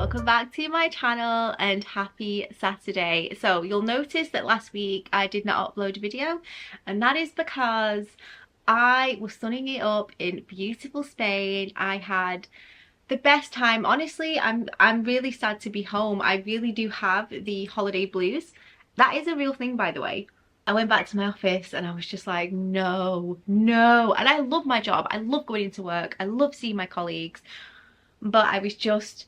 welcome back to my channel and happy Saturday. So you'll notice that last week I did not upload a video, and that is because I was sunning it up in beautiful Spain. I had the best time. Honestly, I'm really sad to be home. I really do have the holiday blues. That is a real thing, by the way. I went back to my office and I was just like, no, no. And I love my job. I love going into work. I love seeing my colleagues. But I was just,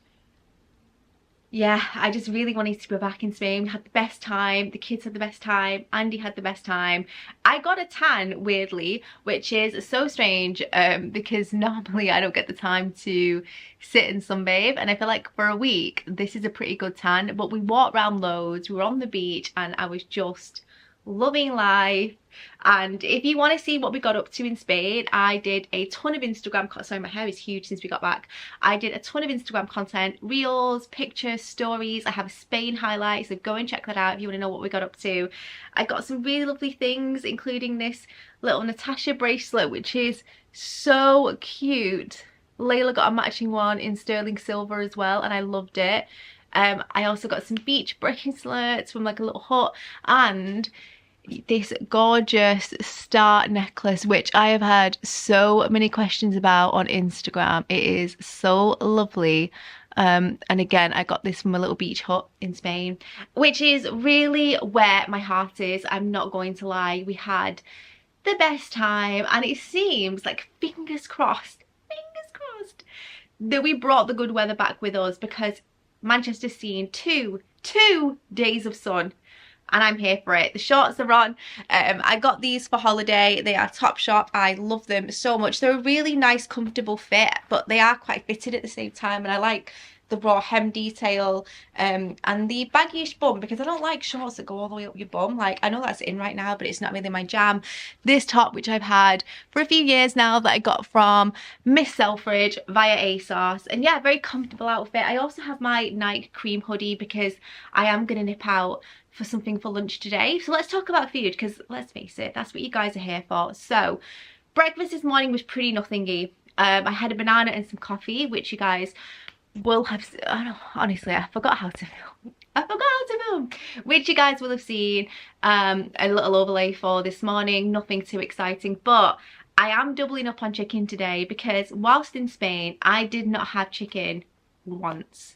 yeah, I just really wanted to be back in Spain. We had the best time. The kids had the best time. Andy had the best time. I got a tan, weirdly, which is so strange because normally I don't get the time to sit and sunbathe. And I feel like for a week, this is a pretty good tan. But we walked around loads. We were on the beach and I was just loving life. And if you want to see what we got up to in Spain, I did a ton of Instagram, sorry, my hair is huge since we got back. I did a ton of Instagram content, reels, pictures, stories. I have a Spain highlight, so go and check that out if you want to know what we got up to. I got some really lovely things, including this little Natasha bracelet, which is so cute. Layla got a matching one in sterling silver as well, and I loved it. I also got some beach bracelets from like a little hut, and this gorgeous star necklace, which I have had so many questions about on Instagram. It is so lovely. And again, I got this from a little beach hut in Spain, which is really where my heart is. I'm not going to lie. We had the best time, and it seems like, fingers crossed, that we brought the good weather back with us, because Manchester's seen two days of sun. And I'm here for it. The shorts are on. I got these for holiday. They are Topshop. I love them so much. They're a really nice, comfortable fit, but they are quite fitted at the same time. And I like the raw hem detail and the baggy-ish bum, because I don't like shorts that go all the way up your bum. Like, I know that's in right now, but it's not really my jam. This top, which I've had for a few years now, that I got from Miss Selfridge via ASOS, and yeah, very comfortable outfit. I also have my Nike cream hoodie because I am gonna nip out for something for lunch today. So let's talk about food, because let's face it, that's what you guys are here for. So breakfast this morning was pretty nothingy. I had a banana and some coffee, which you guys will have, honestly, I forgot how to film. Which you guys will have seen a little overlay for this morning. Nothing too exciting, but I am doubling up on chicken today, because whilst in Spain I did not have chicken once.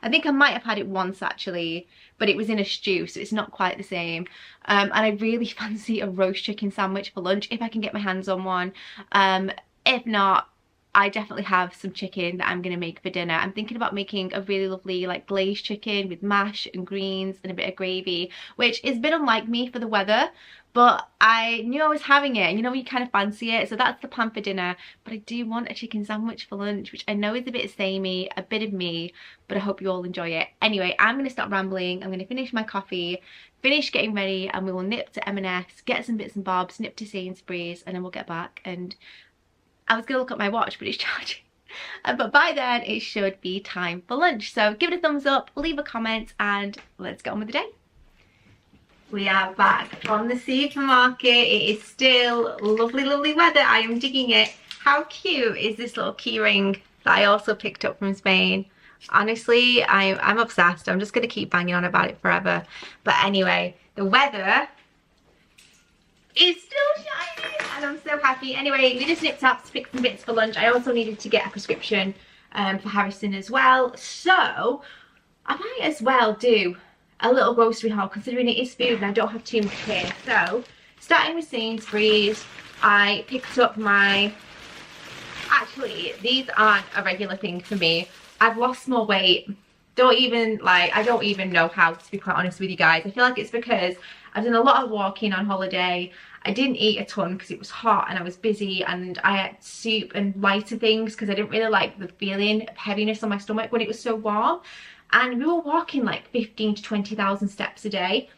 I think I might have had it once actually, but it was in a stew, so it's not quite the same. And I really fancy a roast chicken sandwich for lunch if I can get my hands on one. If not, I definitely have some chicken that I'm going to make for dinner. I'm thinking about making a really lovely like glazed chicken with mash and greens and a bit of gravy, which is a bit unlike me for the weather, but I knew I was having it, and you know, you kind of fancy it. So that's the plan for dinner, but I do want a chicken sandwich for lunch, which I know is a bit samey, a bit of me, but I hope you all enjoy it. Anyway, I'm going to stop rambling. I'm going to finish my coffee, finish getting ready, and we will nip to M&S, get some bits and bobs, nip to Sainsbury's, and then we'll get back. And I was going to look at my watch, but it's charging. But by then it should be time for lunch. So give it a thumbs up, leave a comment, and let's get on with the day. We are back from the supermarket. It is still lovely, lovely weather. I am digging it. How cute is this little key ring that I also picked up from Spain? Honestly, I'm obsessed. I'm just going to keep banging on about it forever. But anyway, the weather is still shining and I'm so happy. Anyway, we just nipped out to pick some bits for lunch. I also needed to get a prescription for Harrison as well. So I might as well do a little grocery haul, considering it is food and I don't have too much here. So starting with Sainsbury's, I picked up my, actually these aren't a regular thing for me. I've lost more weight. I don't even know how, to be quite honest with you guys. I feel like it's because I've done a lot of walking on holiday. I didn't eat a ton because it was hot and I was busy, and I ate soup and lighter things because I didn't really like the feeling of heaviness on my stomach when it was so warm. And we were walking like 15 to 20,000 steps a day.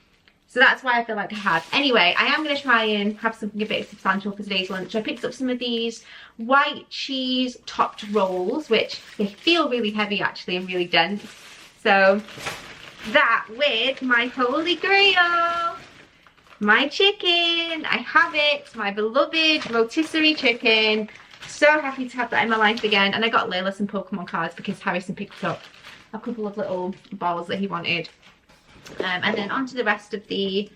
So that's why I feel like I have. Anyway, I am going to try and have something a bit substantial for today's lunch. I picked up some of these white cheese topped rolls, which they feel really heavy actually and really dense. So that with my holy grail, my chicken. I have it, my beloved rotisserie chicken. So happy to have that in my life again. And I got Layla some Pokemon cards because Harrison picked up a couple of little balls that he wanted. And then on to the rest of the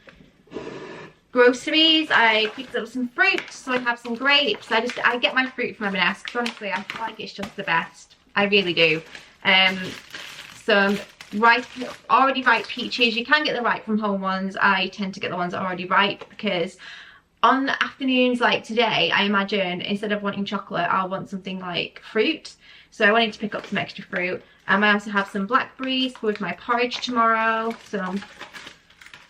groceries. I picked up some fruit, so I have some grapes. I get my fruit from M&S because honestly I feel like it's just the best. I really do. Some ripe, already ripe peaches. You can get the ripe from home ones. I tend to get the ones that are already ripe because on afternoons like today, I imagine instead of wanting chocolate, I'll want something like fruit. So I wanted to pick up some extra fruit. I also have some blackberries with my porridge tomorrow, some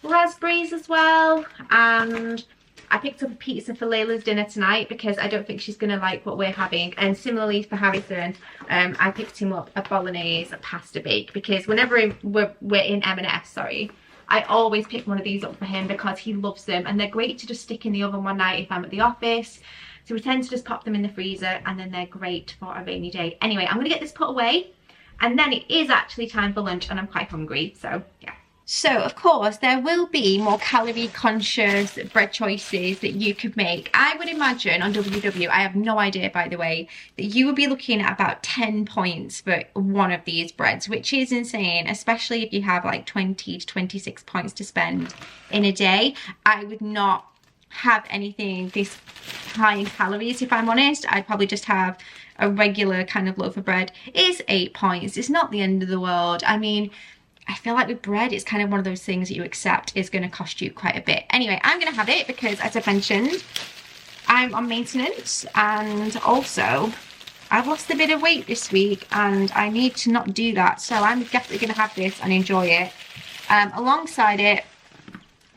raspberries as well, and I picked up a pizza for Layla's dinner tonight because I don't think she's going to like what we're having. And similarly for Harrison, I picked him up a bolognese pasta bake because whenever we're in M&S, sorry, I always pick one of these up for him because he loves them and they're great to just stick in the oven one night if I'm at the office. So we tend to just pop them in the freezer and then they're great for a rainy day. Anyway, I'm going to get this put away and then it is actually time for lunch and I'm quite hungry, so yeah. So, of course, there will be more calorie-conscious bread choices that you could make. I would imagine on WW, I have no idea, by the way, that you would be looking at about 10 points for one of these breads, which is insane, especially if you have like 20 to 26 points to spend in a day. I would not have anything this high in calories, if I'm honest. I'd probably just have a regular kind of loaf of bread. It's 8 points. It's not the end of the world. I mean, I feel like with bread, it's kind of one of those things that you accept is going to cost you quite a bit. Anyway, I'm going to have it because, as I mentioned, I'm on maintenance and also I've lost a bit of weight this week and I need to not do that. So I'm definitely going to have this and enjoy it. Alongside it,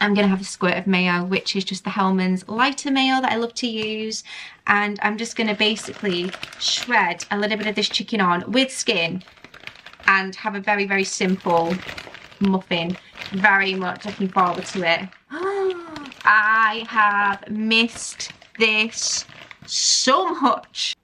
I'm going to have a squirt of mayo, which is just the Hellmann's lighter mayo that I love to use. And I'm just going to basically shred a little bit of this chicken on with skin and have a very, very simple muffin. Very much looking forward to it. I have missed this so much.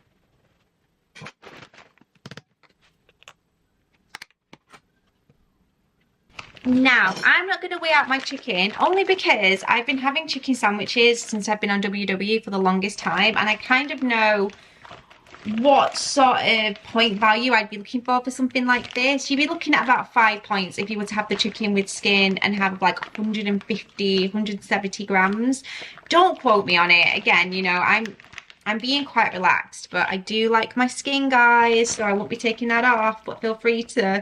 Now, I'm not going to weigh out my chicken, only because I've been having chicken sandwiches since I've been on WW for the longest time, and I kind of know what sort of point value I'd be looking for something like this. You'd be looking at about 5 points if you were to have the chicken with skin and have like 150, 170 grams. Don't quote me on it. Again, you know, I'm being quite relaxed, but I do like my skin, guys, so I won't be taking that off, but feel free to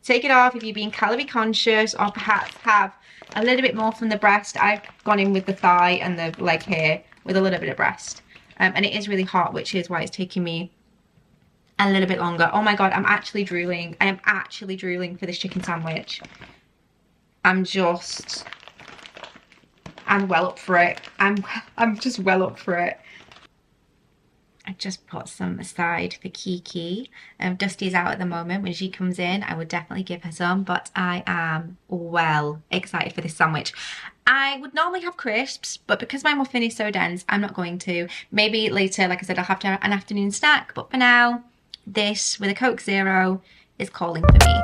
take it off if you're being calorie conscious or perhaps have a little bit more from the breast. I've gone in with the thigh and the leg here with a little bit of breast. And it is really hot, which is why it's taking me a little bit longer. Oh my God, I'm actually drooling. I am actually drooling for this chicken sandwich. I'm well up for it. I'm just well up for it. I just put some aside for Kiki. Dusty's out at the moment. When she comes in, I would definitely give her some, but I am well excited for this sandwich. I would normally have crisps, but because my muffin is so dense, I'm not going to. Maybe later, like I said, I'll have to have an afternoon snack, but for now, this with a Coke Zero is calling for me.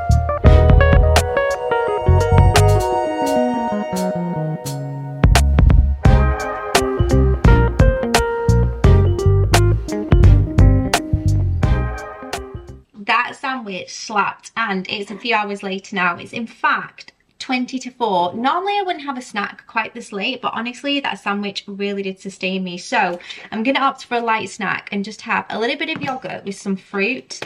That sandwich slapped, and it's a few hours later now. It's in fact 20 to 4. Normally I wouldn't have a snack quite this late, but honestly that sandwich really did sustain me. So I'm gonna opt for a light snack and just have a little bit of yogurt with some fruit.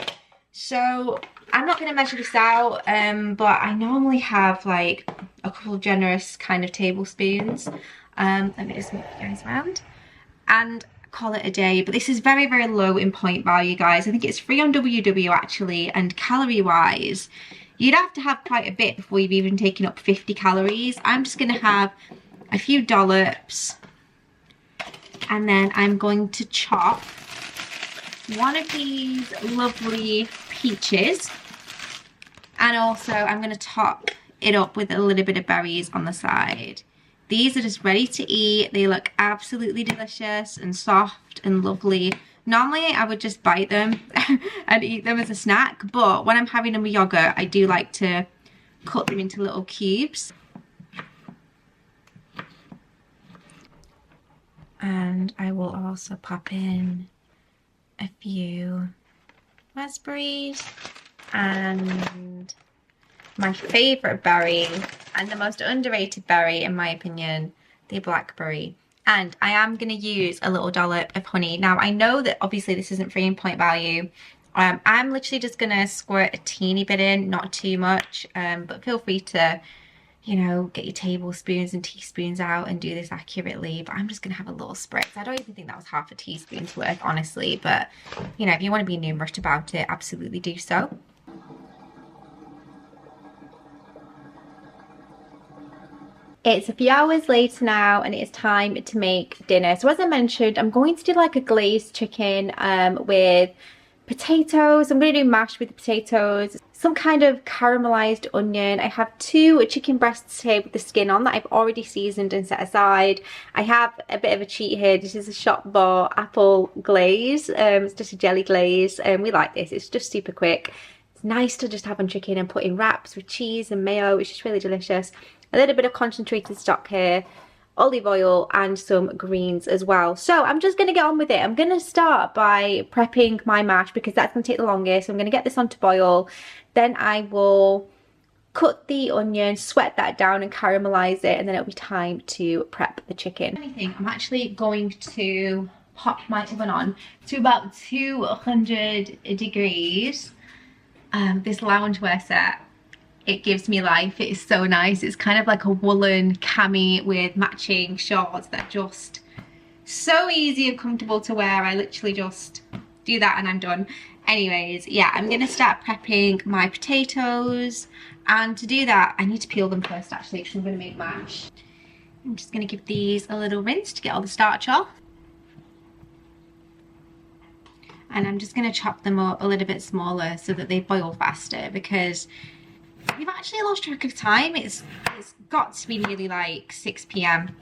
So I'm not gonna measure this out, but I normally have like a couple of generous kind of tablespoons. Let me just move you guys around and call it a day. But this is very, very low in point value, guys. I think it's free on WW actually, and calorie wise you'd have to have quite a bit before you've even taken up 50 calories. I'm just gonna have a few dollops and then I'm going to chop one of these lovely peaches, and also I'm going to top it up with a little bit of berries on the side. These are just ready to eat. They look absolutely delicious and soft and lovely. Normally I would just bite them and eat them as a snack, but when I'm having them with yogurt, I do like to cut them into little cubes. And I will also pop in a few raspberries and my favourite berry and the most underrated berry in my opinion, the blackberry. And I am going to use a little dollop of honey. Now I know that obviously this isn't 3-point value. I'm literally just going to squirt a teeny bit in, not too much, but feel free to, you know, get your tablespoons and teaspoons out and do this accurately. But I'm just going to have a little spritz. I don't even think that was half a teaspoon's worth, honestly. But, you know, if you want to be numerous about it, absolutely do so. It's a few hours later now and it's time to make dinner. So as I mentioned, I'm going to do like a glazed chicken with potatoes. I'm going to do mash with the potatoes, some kind of caramelized onion. I have 2 chicken breasts here with the skin on that I've already seasoned and set aside. I have a bit of a cheat here. This is a shop bought apple glaze. It's just a jelly glaze and we like this. It's just super quick. It's nice to just have on chicken and put in wraps with cheese and mayo. It's just really delicious. A little bit of concentrated stock here, olive oil and some greens as well. So I'm just going to get on with it. I'm going to start by prepping my mash because that's going to take the longest. I'm going to get this on to boil. Then I will cut the onion, sweat that down and caramelize it, and then it'll be time to prep the chicken. I'm actually going to pop my oven on to about 200 degrees. This loungewear set, it gives me life. It is so nice. It's kind of like a woolen cami with matching shorts that are just so easy and comfortable to wear. I literally just do that and I'm done. Anyways, yeah, I'm gonna start prepping my potatoes, and to do that I need to peel them first actually because I'm gonna make mash. I'm just gonna give these a little rinse to get all the starch off. And I'm just gonna chop them up a little bit smaller so that they boil faster, because we've actually lost track of time. It's got to be nearly like 6 p.m,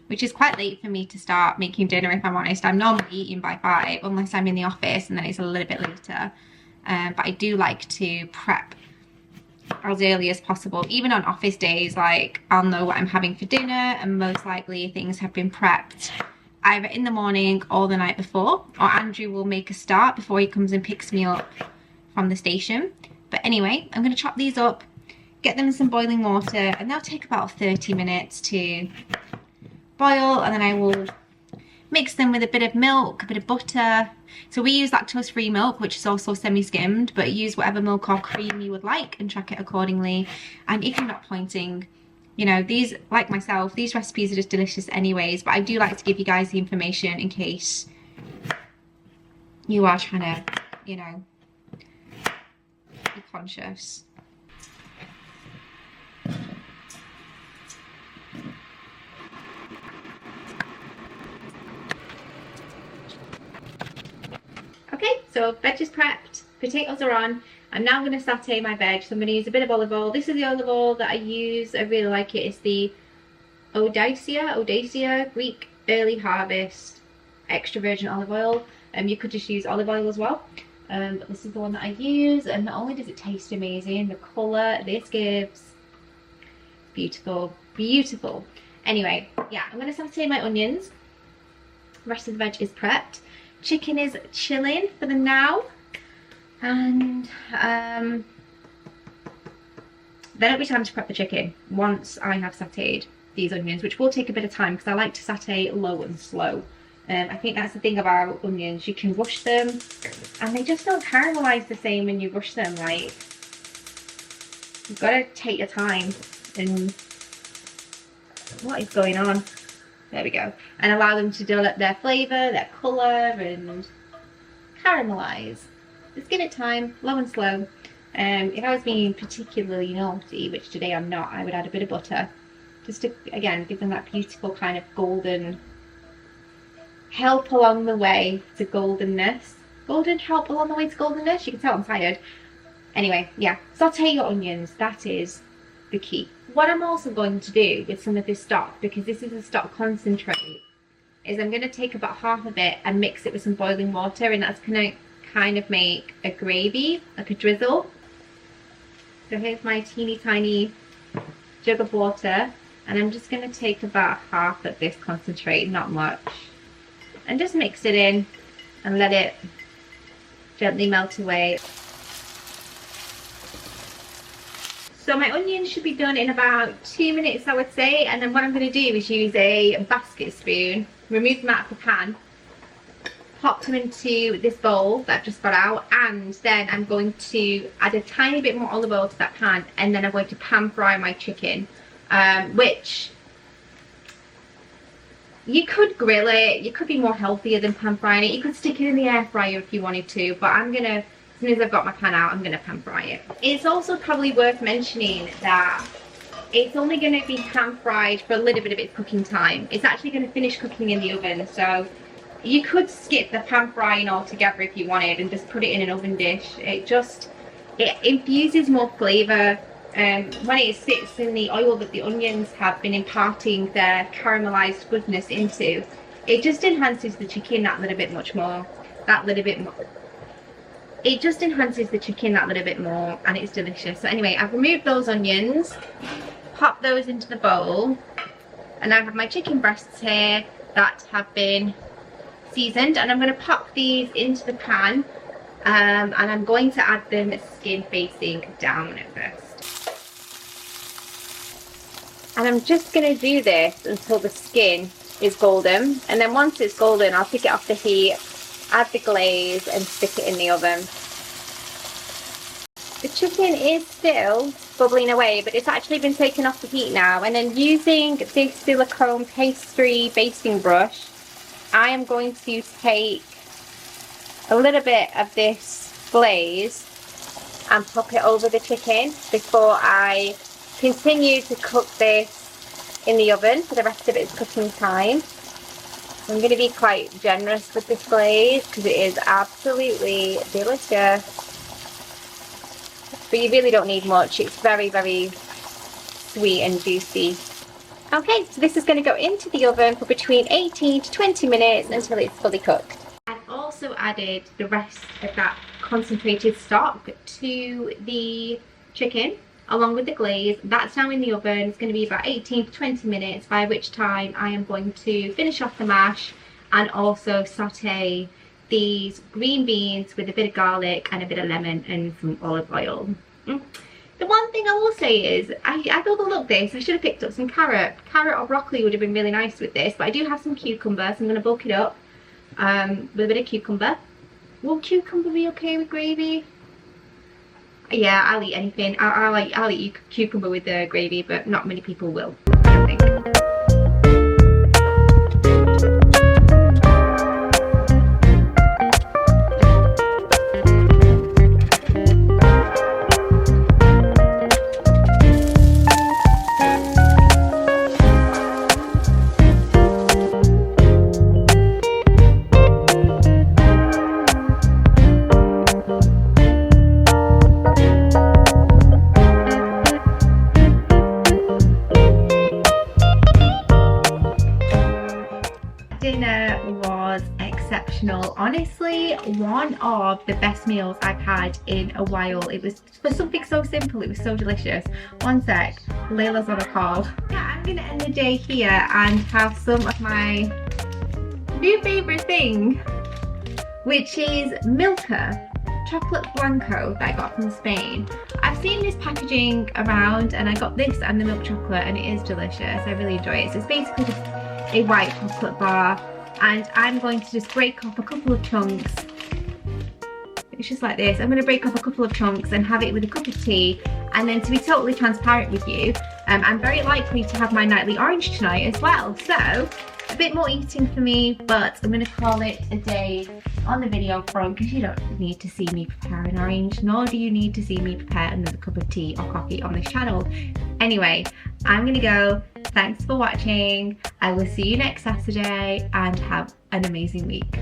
which is quite late for me to start making dinner, if I'm honest. I'm normally eating by 5 unless I'm in the office and then it's a little bit later. But I do like to prep as early as possible. Even on office days, like I'll know what I'm having for dinner and most likely things have been prepped either in the morning or the night before, or Andrew will make a start before he comes and picks me up from the station. But anyway, I'm going to chop these up, get them in some boiling water, and they'll take about 30 minutes to boil, and then I will mix them with a bit of milk, a bit of butter. So we use lactose-free milk, which is also semi-skimmed, but use whatever milk or cream you would like and track it accordingly. And if you're not pointing, you know, these, like myself, these recipes are just delicious anyways, but I do like to give you guys the information in case you are trying to, you know, be conscious. Okay, so veg is prepped, potatoes are on. I'm now going to saute my veg, so I'm going to use a bit of olive oil. This is the olive oil that I use. I really like it. It's the Odacia Greek Early Harvest extra virgin olive oil. You could just use olive oil as well. But this is the one that I use, and not only does it taste amazing, the colour this gives, beautiful, beautiful. Anyway, yeah, I'm going to saute my onions. The rest of the veg is prepped. Chicken is chilling for the now, and then it'll be time to prep the chicken once I have sauteed these onions, which will take a bit of time because I like to saute low and slow. I think that's the thing about onions, you can rush them and they just don't caramelize the same when you rush them. Like, you've got to take your time. And what is going on? There we go. And allow them to develop their flavour, their colour, and caramelise. Just give it time, low and slow. If I was being particularly naughty, which today I'm not, I would add a bit of butter. Just to, again, give them that beautiful kind of golden help along the way to goldenness. Golden help along the way to goldenness? You can tell I'm tired. Anyway, yeah, saute your onions. That is the key. What I'm also going to do with some of this stock, because this is a stock concentrate, is I'm going to take about half of it and mix it with some boiling water, and that's going to kind of make a gravy, like a drizzle. So here's my teeny tiny jug of water, and I'm just going to take about half of this concentrate, not much, and just mix it in and let it gently melt away. So my onions should be done in about 2 minutes, I would say, and then what I'm going to do is use a basket spoon, remove them out of the pan, pop them into this bowl that I've just got out, and then I'm going to add a tiny bit more olive oil to that pan, and then I'm going to pan fry my chicken, which you could grill it, you could be more healthier than pan frying it, you could stick it in the air fryer if you wanted to, but I'm going to, as soon as I've got my pan out, I'm going to pan fry it. It's also probably worth mentioning that it's only going to be pan fried for a little bit of its cooking time. It's actually going to finish cooking in the oven, so you could skip the pan frying altogether if you wanted and just put it in an oven dish. It infuses more flavour. When it sits in the oil that the onions have been imparting their caramelised goodness into, it just enhances the chicken that little bit more. It just enhances the chicken that little bit more, and it's delicious. So anyway, I've removed those onions, pop those into the bowl, and I have my chicken breasts here that have been seasoned, and I'm going to pop these into the pan, and I'm going to add them skin facing down at first. And I'm just going to do this until the skin is golden, and then once it's golden I'll take it off the heat, add the glaze and stick it in the oven. The chicken is still bubbling away, but it's actually been taken off the heat now, and then using this silicone pastry basting brush, I am going to take a little bit of this glaze and pop it over the chicken before I continue to cook this in the oven for the rest of its cooking time. I'm going to be quite generous with this glaze because it is absolutely delicious. But you really don't need much. It's very, very sweet and juicy. Okay, so this is going to go into the oven for between 18 to 20 minutes until it's fully cooked. I've also added the rest of that concentrated stock to the chicken along with the glaze. That's now in the oven. It's going to be about 18 to 20 minutes, by which time I am going to finish off the mash and also saute these green beans with a bit of garlic and a bit of lemon and some olive oil. The one thing I will say is I overlooked this. I should have picked up some carrot or broccoli would have been really nice with this, but I do have some cucumber, so I'm going to bulk it up with a bit of cucumber. Will cucumber be okay with gravy? Yeah, I'll eat anything. I'll eat cucumber with the gravy, but not many people will, I think. Dinner was exceptional. Honestly, one of the best meals I've had in a while. It was for something so simple, it was so delicious. One sec, Layla's on a call. Yeah, I'm gonna end the day here and have some of my new favourite thing, which is Milka chocolate blanco that I got from Spain. I've seen this packaging around and I got this and the milk chocolate, and it is delicious. I really enjoy it. So it's basically just a white chocolate bar, and I'm going to just break off a couple of chunks. It's just like this. I'm going to break off a couple of chunks and have it with a cup of tea. And then, to be totally transparent with you, I'm very likely to have my nightly orange tonight as well. So a bit more eating for me, but I'm going to call it a day on the video front, because you don't need to see me prepare an orange, nor do you need to see me prepare another cup of tea or coffee on this channel. Anyway, I'm gonna go. Thanks for watching. I will see you next Saturday and have an amazing week.